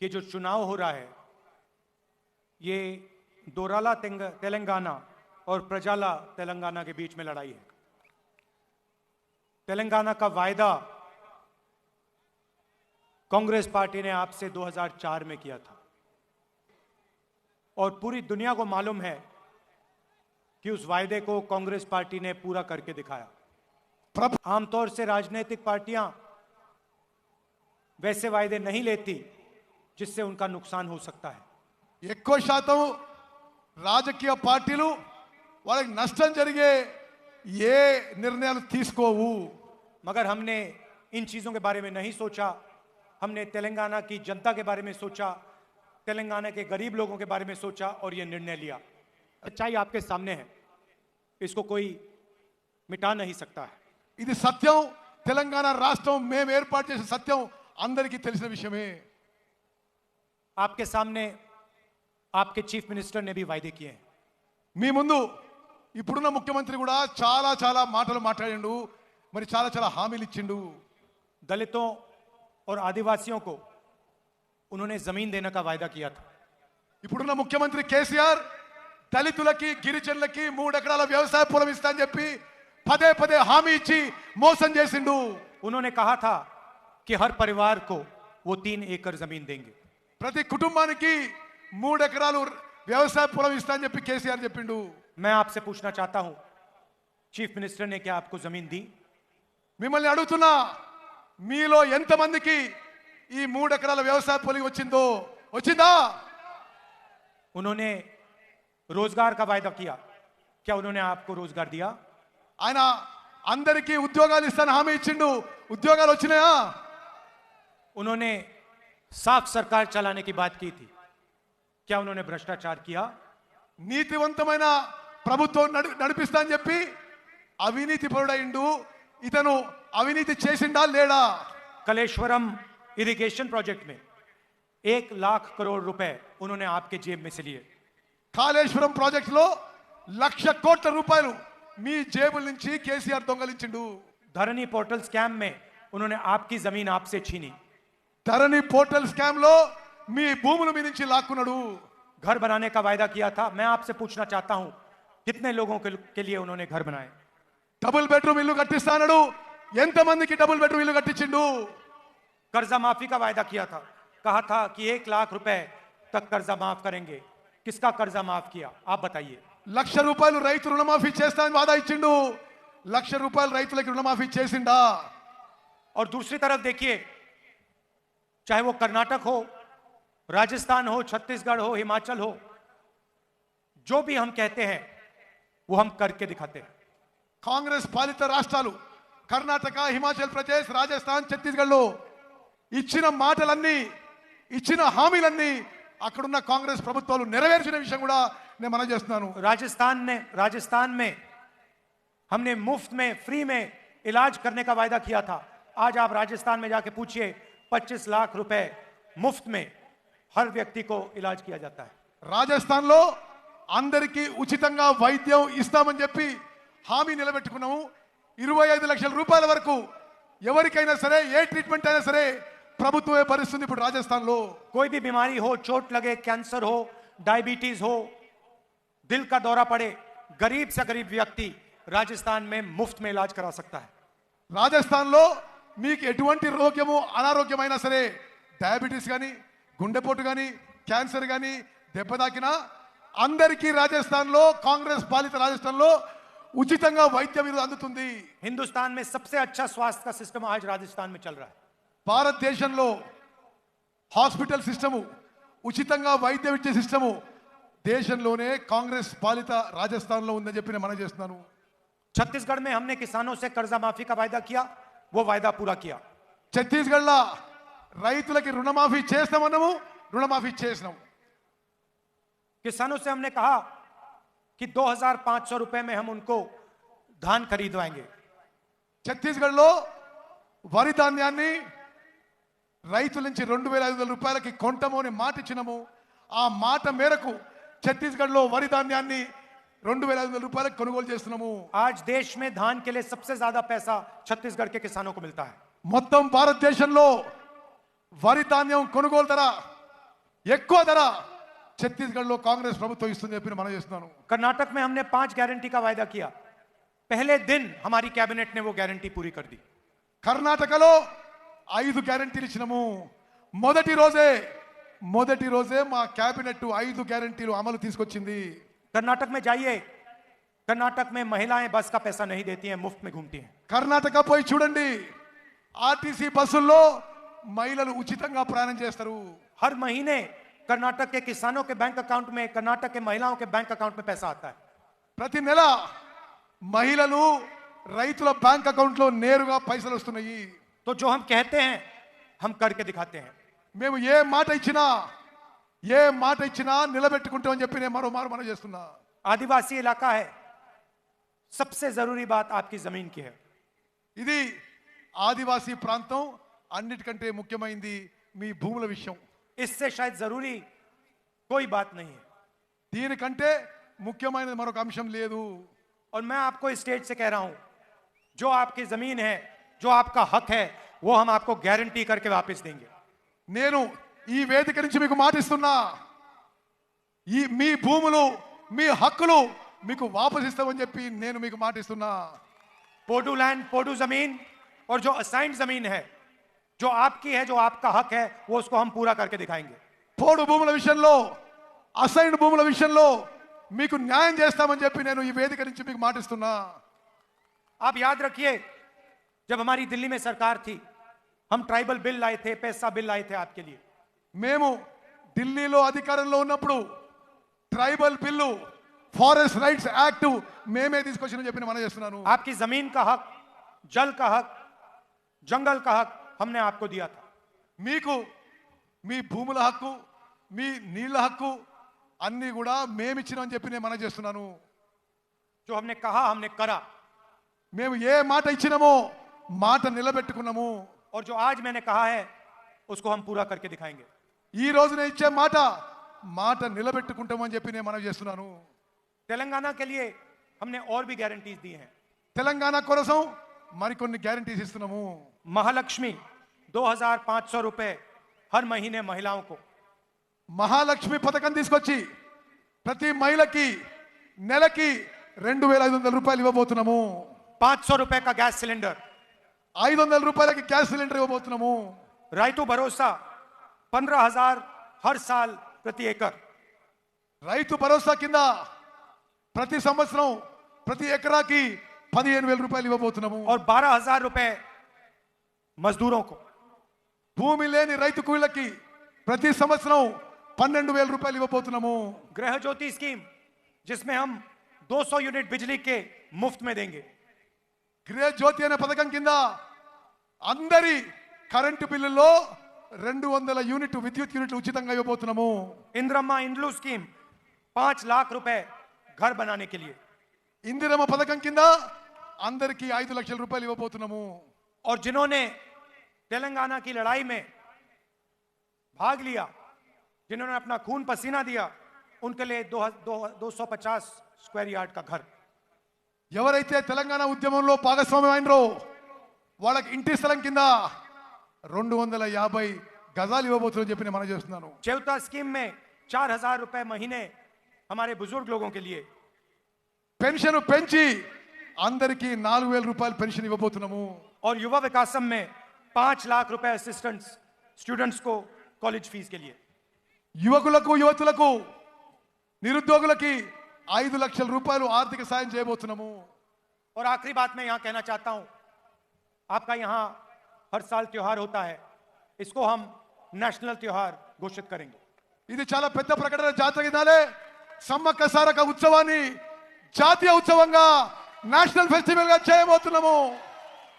कि जो चुनाव हो रहा है ये दोराला तेलंगाना और प्रजाला तेलंगाना के बीच में लड़ाई है। तेलंगाना का वायदा कांग्रेस पार्टी ने आपसे 2004 में किया था और पूरी दुनिया को मालूम है कि उस वायदे को कांग्रेस पार्टी ने पूरा करके दिखाया। आमतौर से राजनीतिक पार्टियां वैसे वायदे नहीं लेती जिससे उनका नुकसान हो सकता है। ఎక్కువ శాతం రాజకీయ పార్టీలు వాళ్ళకి నష్టం జరిగే ఏ నిర్ణయాలు తీసుకోవు। मगर हमने इन चीजों के बारे में नहीं सोचा। हमने तेलंगाना की जनता के बारे में सोचा, तेलंगाना के गरीब लोगों के बारे में सोचा और यह निर्णय लिया। सच्चाई आपके सामने है, इसको कोई मिटा नहीं सकता है। ఇది సత్యం। తెలంగాణ రాష్ట్రం మేము ఏర్పాటు చేసిన సత్యం అందరికీ తెలిసిన విషయమే। आपके सामने आपके चीफ मिनिस्टर ने भी वायदे किए हैं। మీ ముందు ఇప్పుడున్న ముఖ్యమంత్రి కూడా చాలా చాలా మాటలు మాట్లాడిండు, మరి చాలా చాలా హామీలు ఇచ్చిండు। दलितों और आदिवासियों को उन्होंने जमीन देने का वायदा किया था। ఇప్పుడున్న ముఖ్యమంత్రి కేసీఆర్ దళితులకి గిరిజనులకి 3 ఎకరాల వ్యవసాయ పొలం ఇస్తా అని చెప్పి పదే పదే హామీ ఇచ్చి మోసం చేసిండు। उन्होंने कहा था कि हर परिवार को वो 3 एकड़ जमीन देंगे। ప్రతి కుటుంబానికి 3 ఎకరాలు వ్యవసాయ పొలం ఇస్తా అని చెప్పి కేసీఆర్ చెప్పిండు। मैं आपसे पूछना चाहता हूं, चीफ मिनिस्टर ने क्या आपको जमीन दी? మిమ్మల్ని అడుగుతున్నా, మీలో ఎంతమందికి ఈ 3 ఎకరాల వ్యవసాయ పొలం వచ్చిందో? వచ్చిందా? उन्होंने रोजगार का वायदा किया, क्या उन्होंने आपको रोजगार दिया? ఆయన అందరికీ ఉద్యోగాలు ఇస్తాను హామీ ఇచ్చిండు, ఉద్యోగాలు వచ్చినాయా? उन्होंने साफ सरकार चलाने की बात की थी, क्या उन्होंने भ्रष्टाचार किया? నీతివంతమైన ప్రభుత్వం నడిపిస్తా అని చెప్పి అవినీతి పరుడైండు, ఇతను అవినీతి చేసిండా లేడా? कलेश्वरम इरिगेशन प्रोजेक्ट में 1 लाख करोड़ रुपए उन्होंने आपके जेब में से लिए। కాళేశ్వరం ప్రాజెక్ట్ లో 1,00,000 కోట్ల రూపాయలు మీ జేబుల నుంచి కేసీఆర్ దొంగలించిండు। धरनी पोर्टल स्कैम में उन्होंने आपकी जमीन आपसे छीनी। ధరణి పోర్టల్ స్కామ్ లో మీ భూములు మీ నుంచి లాక్కున్నాడు। घर बनाने का वायदा किया था, मैं आपसे पूछना चाहता हूं कितने लोगों के लिए उन्होंने घर बनाए? డబుల్ బెడ్రూమ్ ఇల్లు కట్టిస్తానడు, ఎంతమందికి డబుల్ బెడ్రూమ్ ఇల్లు కట్టించిండు? कर्जा माफी का वायदा किया था, कहा था कि 1 लाख रुपए तक कर्जा माफ करेंगे। किसका कर्जा माफ किया आप बताइए? 1,00,000 రూపాయలు రైతు రుణమాఫీ చేస్తానని వాదా ఇచ్చిండు, 1,00,000 రూపాయలు రైతులకు రుణమాఫీ చేసిండా? और दूसरी तरफ देखिए, चाहे वो कर्नाटक हो, राजस्थान हो, छत्तीसगढ़ हो, हिमाचल हो, जो भी हम कहते हैं वो हम करके दिखाते हैं। కాంగ్రెస్ పాలిత రాష్ట్రాలు కర్ణాటక, హిమాచల్ ప్రదేశ్, రాజస్థాన్, ఛత్తీస్గఢ్లో ఇచ్చిన మాటలన్నీ, ఇచ్చిన హామీలన్నీ అక్కడున్న కాంగ్రెస్ ప్రభుత్వాలు నెరవేర్చిన విషయం కూడా నేను మనం చేస్తున్నాను। राजस्थान में हमने मुफ्त में, फ्री में इलाज करने का वायदा किया था। आज आप राजस्थान में जाके पूछिए, 25 लाख रुपए मुफ्त में हर व्यक्ति को इलाज किया जाता है। రాజస్థాన్ లో అందరికీ ఉచితంగా వైద్యం ఇస్తామని చెప్పి హామీ నిలబెట్టుకున్నాము। 25 లక్షల రూపాయల వరకు ఎవరికైనా సరే ఏ ట్రీట్మెంట్ అయినా సరే ప్రభుత్వమే భరిస్తుంది। ఇప్పుడు రాజస్థాన్ లో कोई भी बीमारी हो, चोट लगे, कैंसर हो, डायबिटीज हो, दिल का दौरा पड़े, गरीब से गरीब व्यक्ति राजस्थान में मुफ्त में इलाज करा सकता है। రాజస్థాన్ లో మీకు ఎటువంటి రోగము అనారోగ్యమైనా సరే, డయాబెటీస్ కానీ, గుండెపోటు కానీ, క్యాన్సర్ కానీ దెబ్బ తాకినా అందరికీ రాజస్థాన్ లో, కాంగ్రెస్ పాలిత రాజస్థాన్ లో ఉచితంగా వైద్యం అందుతుంది। हिंदुस्तान में सबसे अच्छा स्वास्थ्य का सिस्टम आज राजस्थान में चल रहा है। భారతదేశంలో హాస్పిటల్ సిస్టము, ఉచితంగా వైద్యం ఇచ్చే సిస్టము దేశంలోనే కాంగ్రెస్ పాలిత రాజస్థాన్ లో ఉందని చెప్పి నేను మనం చేస్తున్నాను। छत्तीसगढ़ में हमने किसानों से कर्जा माफी का वायदा किया, वो वायदा पूरा किया। ఛత్తీస్గఢ్లో రైతులకి రుణమాఫీ చేస్తామన్నాము, రుణమాఫీ చేసినాము। किसानों से हमने कहा कि 2,500 रुपए में हम उनको धान खरीदवाएंगे। ఛత్తీస్గఢ్లో వరి ధాన్యాన్ని రైతుల నుంచి 2,500 రూపాయలకి కొంటాము అని మాట ఇచ్చినాము। ఆ మాట మేరకు ఛత్తీస్గఢ్లో వరి ధాన్యాన్ని 2,500 రూపాయలకు కొనుగోలు చేస్తున్నాము। आज देश में धान के लिए सबसे ज्यादा पैसा छत्तीसगढ़ के किसानों को मिलता है। మొత్తం భారతదేశంలో వరి ధాన్యం కొనుగోలు ధర ఎక్కువ ధర ఛత్తీస్గఢ్లో కాంగ్రెస్ ప్రభుత్వం ఇస్తుంది చెప్పి మనం చేస్తున్నాను. कर्नाटक में हमने 5 गारंटी का वायदा किया, पहले दिन हमारी कैबिनेट ने वो गारंटी पूरी कर दी। కర్ణాటకలో 5 గ్యారెంటీలు ఇచ్చినాము. మొదటి రోజే మా కేబినెట్ 5 గ్యారెంటీలు అమలు తీసుకొచ్చింది. कर्नाटक में जाइए, कर्नाटक में महिलाएं बस का पैसा नहीं देती हैं, मुफ्त में घूमती हैं। కర్ణాటక పోయి చూడండి, ఆర్టీసీ బస్సుల్లో మహిళలు ఉచితంగా ప్రయాణం చేస్తారు. हर महीने कर्नाटक के किसानों के बैंक अकाउंट में, कर्नाटक के महिलाओं के बैंक अकाउंट में पैसा आता है। ప్రతి నెల మహిళలు రైతుల బ్యాంక్ అకౌంట్ లో నేరుగా పైసలు వస్తున్నాయి. तो जो हम कहते हैं हम करके दिखाते हैं। మేము ఏ మాట ఇచ్చినా నిలబెట్టుకుంటామని చెప్పి నేను మరో మనం చేస్తున్నా. आदिवासी इलाका है, सबसे जरूरी बात आपकी जमीन की है। ఇది ఆదివాసీ ప్రాంతం, అన్నిటికంటే ముఖ్యమైనది మీ భూముల విషయం. इससे शायद जरूरी कोई बात नहीं है। దీనికంటే ముఖ్యమైనది మరొక అంశం లేదు. और मैं आपको इस स्टेज से कह रहा हूं, जो आपकी जमीन है, जो आपका हक है, वो हम आपको गारंटी करके वापस देंगे। నేను ఈ వేదిక నుంచి మీకు మాటిస్తున్నా, మీ భూములు, మీ హక్కులు మీకు వాపసు ఇస్తామని చెప్పి నేను మీకు మాటిస్తున్నా. पोडू लैंड, पोडू जमीन और जो असाइंड जमीन है, जो आपकी है, जो आपका हक है, वो उसको हम पूरा करके दिखाएंगे। పోడు భూముల విషయంలో, అసైన్డ్ భూముల విషయంలో మీకు న్యాయం చేస్తామని చెప్పి నేను ఈ వేదిక నుంచి మీకు మాటిస్తున్నా. आप याद रखिए, जब हमारी दिल्ली में सरकार थी, हम ट्राइबल बिल लाए थे, पैसा बिल लाए थे आपके लिए। మేము ఢిల్లీలో అధికారంలో ఉన్నప్పుడు tribal bill, forest rights act మేమే తీసుకొచ్చిన చెప్పి మనం చేస్తున్నాను. आपकी जमीन का हक, जल का हक, जंगल का हक हमने आपको दिया था। మీకు మీ భూముల హక్కు, మీ నీళ్ళ హక్కు అన్ని కూడా మేమిచ్చినామని చెప్పి నేను మనం చేస్తున్నాను. जो हमने कहा हमने करा, మేము ఏ మాట ఇచ్చినామో మాట నిలబెట్టుకున్నాము. और जो आज मैंने कहा है उसको हम पूरा करके दिखाएंगे। ఈ రోజు నేను ఇచ్చే మాట నిలబెట్టుకుంటామని చెప్పి నేను మనం చేస్తున్నాను. तेलंगाना के लिए हमने और भी गारंटीज दी हैं। తెలంగాణ కోసం మరికొన్ని గ్యారంటీస్ ఇస్తున్నాము. महालक्ष्मी 2500 रुपए हर महीने महिलाओं को, మహాలక్ష్మి పథకం తీసుకొచ్చి ప్రతి మహిళకి నెలకి 2500 రూపాయలు ఇవ్వబోతున్నాము. 500 रुपए का गैस सिलेंडर, 500 రూపాయలకి గ్యాస్ సిలిండర్ ఇవ్వబోతున్నాము. राइतु भरोसा 15,000 हर साल प्रति एकड़। రైతు భరోసా కింద ప్రతి సంవత్సరం ప్రతి ఎకరాకి 15,000 రూపాయలు ఇవ్వబోతున్నాము. और 12,000 रुपए मजदूरों को। భూమి లేని రైతు కూలీలకి ప్రతి సంవత్సరం 12,000 రూపాయలు ఇవ్వబోతున్నాము. गृह ज्योति स्कीम, जिसमें हम 200 यूनिट बिजली के मुफ्त में देंगे। గృహ జ్యోతి అనే పథకం కింద అందరి కరెంటు బిల్లులో 200 యూనిట్ విద్యుత్ యూనిట్లు ఉచితంగా ఇవ్వబోతున్నాము. इंदिरम्मा इंड्लू स्कीम 5 लाख रुपए घर बनाने के लिए। ఇందిరమ్మ పథకం కింద అందరికీ 5 లక్షల రూపాయలు ఇవ్వబోతున్నాము. और जिन्होंने तेलंगाना की लड़ाई में भाग लिया, जिन्होंने अपना खून पसीना दिया, उनके लिए 250 स्क्वायर यार्ड का घर। ఎవరైతే తెలంగాణ ఉద్యమంలో భాగస్వామ్యం అయినరో వాళ్ళకి ఇంటి స్థలం కింద 250 గజాలు ఇవ్వబోతున్నారని చెప్పి నేను మనం చేస్తున్నాను. चौथा स्कीम में 4,000 रुपए महीने हमारे बुजुर्ग लोगों के लिए। పెన్షన్ పెంచి అందరికీ 4,000 రూపాయలు పెన్షన్ ఇవ్వబోతున్నాము. और युवा विकासम में 5 लाख रुपए असिस्टेंट्स स्टूडेंट्स को कॉलेज फीस के लिए। యువకులకు యువతులకు నిరుద్యోగులకి 5 లక్షల రూపాయలు ఆర్థిక సాయం చేయబోతున్నాము. और आखिरी बात मैं यहां कहना चाहता हूं, आपका यहां हर साल त्योहार होता है, इसको हम नेशनल त्योहार घोषित करेंगे। ఇది చాలా పెద్ద ప్రకటన. జాతీయ దినాలే సమ్మక్క సారక ఉత్సవాన్ని జాతీయ ఉత్సవంగా నేషనల్ ఫెస్టివల్ గా చేయబోతున్నాము.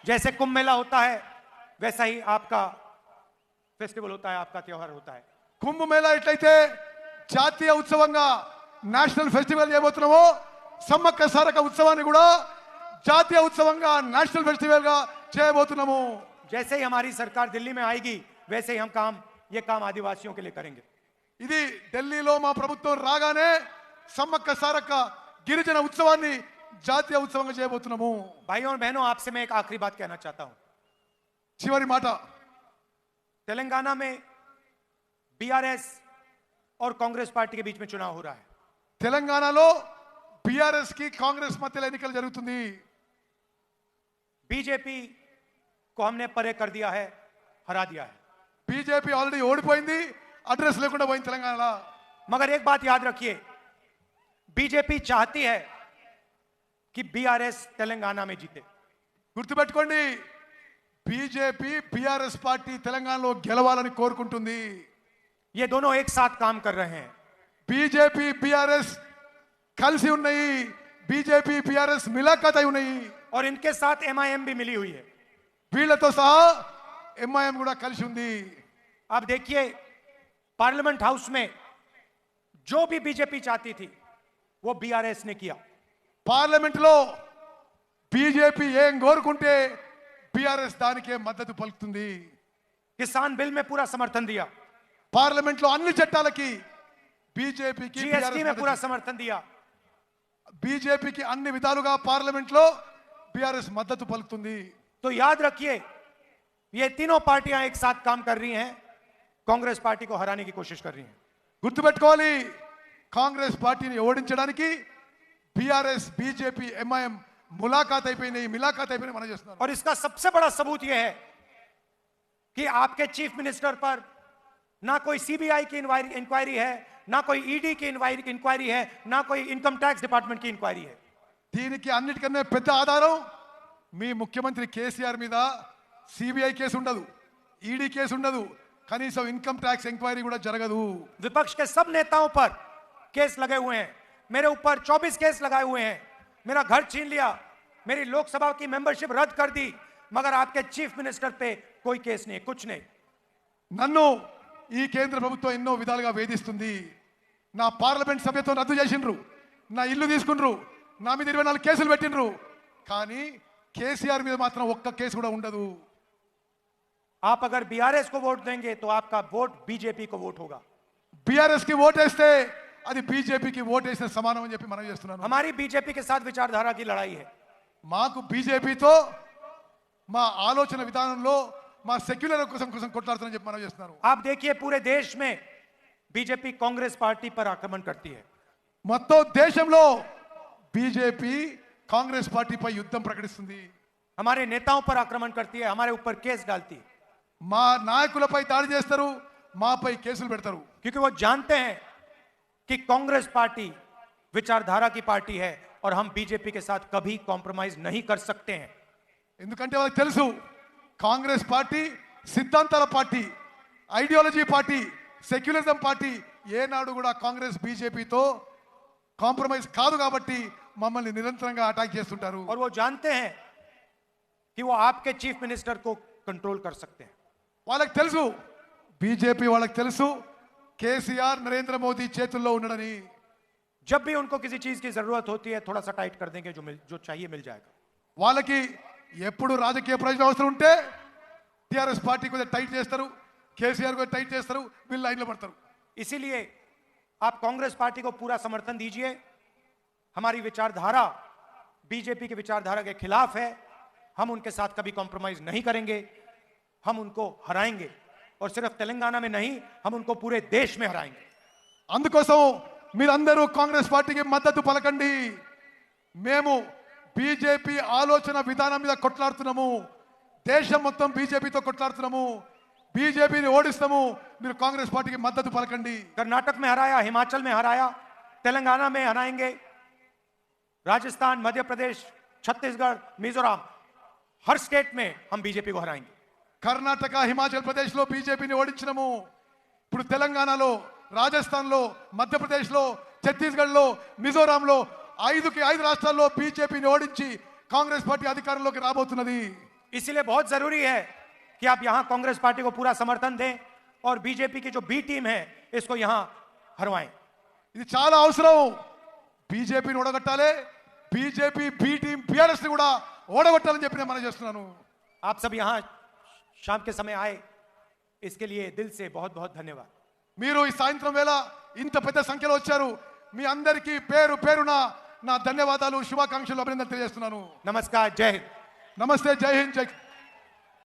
जैसे कुंभ मेला होता है वैसा ही आपका फेस्टिवल होता है, आपका त्योहार होता है। కుంభ మేళా ఎట్లయితే జాతీయ ఉత్సవంగా నేషనల్ ఫెస్టివల్ చేయబోతున్నామో, సమ్మక్క సారక ఉత్సవాన్ని కూడా జాతీయ ఉత్సవంగా నేషనల్ ఫెస్టివల్ గా చేయబోతున్నాము. जैसे ही हमारी सरकार दिल्ली में आएगी वैसे ही हम ये काम आदिवासियों के लिए करेंगे। ఇది ఢిల్లీలో మా ప్రభుత్వం రాగానే సమ్మక్క సారక్క గిరిజన ఉత్సవాన్ని జాతీయ ఉత్సవంగా చేయబోతున్నాము. भाइयों और बहनों, आपसे मैं एक आखिरी बात कहना चाहता हूं। చివరి మాట, तेलंगाना में बीआरएस और कांग्रेस पार्टी के बीच में चुनाव हो रहा है। తెలంగాణలో బీఆర్ఎస్ కి కాంగ్రెస్ మధ్యలో ఎన్నికలు జరుగుతుంది. बीजेपी को हमने परे कर दिया है, हरा दिया है। బీజేపీ ఆల్రెడీ ఓడిపోయింది, అడ్రస్ లేకుండా పోయింది తెలంగాణలో. मगर एक बात याद रखिए, बीजेपी चाहती है कि बीआरएस तेलंगाना में जीते। గుర్తుపెట్టుకోండి, బీజేపీ బీఆర్ఎస్ పార్టీ తెలంగాణలో గెలవాలని కోరుకుంటుంది. ये दोनों एक साथ काम कर रहे हैं। బీజేపీ బీఆర్ఎస్ కలిసి ఉన్నాయి, బీజేపీ బీఆర్ఎస్ మిలాఖత్ అయి ఉన్నాయి. और इनके साथ एमआईएम भी मिली हुई है। వీళ్ళతో సహా ఎంఐఎం కూడా కలిసి ఉంది. आप देखिए, पार्लियामेंट हाउस में जो भी बीजेपी चाहती थी वो बीआरएस ने किया। పార్లమెంట్ లో బీజేపీ ఏం కోరుకుంటే బీఆర్ఎస్ దానికే మద్దతు పలుకుతుంది. किसान बिल में पूरा समर्थन दिया, పార్లమెంట్ లో అన్ని చట్టాలకి బీజేపీకి जीएसटी में पूरा समर्थन दिया। బీజేపీకి అన్ని విధాలుగా పార్లమెంట్ లో బీఆర్ఎస్ మద్దతు పలుకుతుంది. तो याद रखिए, ये तीनों पार्टियां एक साथ काम कर रही हैं, कांग्रेस पार्टी को हराने की कोशिश कर रही हैं। గుర్తుపెట్టుకోవాలి, కాంగ్రెస్ పార్టీని ఓడించడానికి బీఆర్ఎస్ బీజేపీ ఎంఐఎం ములాఖాత్ అయిపోయినాయి, మిలాఖాత్ అయిపోయినాయి మనం చేస్తున్నాం. और इसका सबसे बड़ा सबूत यह है कि आपके चीफ मिनिस्टर पर ना कोई सीबीआई की इंक्वायरी है, ना कोई ईडी की इंक्वायरी है, ना कोई इनकम टैक्स डिपार्टमेंट की इंक्वायरी है। దీనికి అన్నిటికన్నా పెద్ద ఆధారం మీ ముఖ్యమంత్రి కేసీఆర్ మీద సిబిఐ కేసు ఉండదు, ఈడీ కేసు ఉండదు, కనీసం ఇన్కమ్ ట్యాక్స్ ఎంక్వైరీ కూడా జరగదు. विपक्ष के सब नेताओं पर केस लगे हुए हैं, मेरे ऊपर 24 केस लगाए हुए हैं, मेरा घर छीन लिया, मेरी लोकसभा की मेंबरशिप रद्द कर दी, मगर आपके चीफ मिनिस्टर पे कोई केस नहीं, कुछ नहीं। నన్ను ఈ కేంద్ర ప్రభుత్వం ఎన్నో విధాలుగా వేధిస్తుంది. నా పార్లమెంట్ సభ్యత్వం రద్దు చేసిండ్రు, నా ఇల్లు తీసుకుండ్రు, నా మీద 24 కేసులు పెట్టిండ్రు, కానీ కేసీఆర్ మీద మాత్రం ఒక్క కేసు కూడా ఉండదు. आप अगर बीआरएस को वोट देंगे तो आपका वोट बीजेपी को वोट होगा। బీఆర్ఎస్ కి ఓటేస్తే అది బీజేపీకి ఓటేసిన సమానం అని చెప్పి మనం చేస్తున్నాను. हमारी बीजेपी के साथ विचारधारा की लड़ाई है। మాకు బీజేపీతో మా ఆలోచన విధానంలో మా సెక్యులర్ కోసం కొట్లాడుతానని చెప్పి మనం చేస్తున్నాను. आप देखिए, पूरे देश में बीजेपी कांग्रेस पार्टी पर आक्रमण करती है। మొత్తం దేశంలో బీజేపీ కాంగ్రెస్ పార్టీపై యుద్ధం ప్రకటిస్తుంది. हमारे नेताओं पर आक्रमण करती है, हमारे ऊपर केस डालती है, మా నాయకులపై దాడి చేస్తారు, మాపై కేసులు పెడతారు. क्योंकि वो जानते हैं कि कांग्रेस पार्टी विचारधारा की पार्टी है और हम बीजेपी के साथ कभी कॉम्प्रोमाइज नहीं कर सकते हैं। ఎందుకంటే వాళ్ళకి తెలుసు, కాంగ్రెస్ పార్టీ సిద్ధాంతాల party, ideology party, secularism party, ఏనాడు కూడా కాంగ్రెస్ బీజేపీతో కాంప్రమైజ్ కాదు కాబట్టి మమ్మల్ని నిరంతరంగా అటాక్ చేస్తుంటారు. और वो जानते हैं कि वो आपके चीफ मिनिस्टर को कंट्रोल कर सकते हैं। వాళ్ళకి తెలుసు, బీజేపీ వాళ్ళకి తెలుసు కేసీఆర్ నరేంద్ర మోదీ చేతుల్లో ఉన్నాడని. जब भी उनको किसी चीज की जरूरत होती है थोड़ा सा टाइट कर देंगे, जो चाहिए मिल जाएगा। వాళ్ళకి ఎప్పుడు రాజకీయ ప్రయోజనం అవసరం ఉంటే టీఆర్ఎస్ పార్టీ కొద్దిగా టైట్ చేస్తారు, కేసీఆర్ కొద్దిగా టైట్ చేస్తారు, వీళ్ళు లైన్లో పడతారు. इसीलिए आप कांग्रेस पार्टी को पूरा समर्थन दीजिए। हमारी विचारधारा बीजेपी की विचारधारा के खिलाफ है, हम उनके साथ कभी कॉम्प्रोमाइज नहीं करेंगे, हम उनको हराएंगे, और सिर्फ तेलंगाना में नहीं, हम उनको पूरे देश में हराएंगे। అందుకోసం మీరందరూ కాంగ్రెస్ పార్టీకి మద్దతు పలకండి. మేము బీజేపీ ఆలోచన విధానం మీద కొట్లాడుతున్నాము, దేశం మొత్తం బీజేపీతో కొట్లాడుతున్నాము, బీజేపీని ఓడిస్తాము. మీరు కాంగ్రెస్ పార్టీకి మద్దతు పలకండి. कर्नाटक में हराया, हिमाचल में हराया, तेलंगाना में हराएंगे, राजस्थान, मध्य प्रदेश, छत्तीसगढ़, मिजोरम, हर स्टेट में हम बीजेपी को हराएंगे। కర్ణాటక, హిమాచల్ ప్రదేశ్ లో బీజేపీని ఓడించినాము. ఇప్పుడు తెలంగాణలో, రాజస్థాన్లో, మధ్యప్రదేశ్లో, ఛత్తీస్గఢ్లో, మిజోరాంలో 5 రాష్ట్రాల్లో బీజేపీని ఓడించి కాంగ్రెస్ పార్టీ అధికారంలోకి రాబోతున్నది. इसीलिए बहुत जरूरी है कि आप यहां कांग्रेस पार्टी को पूरा समर्थन दें और बीजेपी की जो बी टीम है इसको यहां हरवाएं। ఇది చాలా అవసరం. బీజేపీని ఓడగొట్టాలి, బీజేపీ బి టీం బీఆర్ఎస్ ని కూడా ఓడగొట్టాలని చెప్పి నేను మనం చేస్తున్నాను. आप सब यहां शाम के समय आए, इसके लिए दिल से बहुत बहुत धन्यवाद। మీరు ఈ సాయంత్రం వేళ ఇంత పెద్ద సంఖ్యలో వచ్చారు. మీ అందరికీ పేరు పేరున నా ధన్యవాదాలు, శుభాకాంక్షలు, అభినందనలు తెలియజేస్తున్నాను. नमस्कार, जय हिंद। నమస్తే, జై హింద్, జై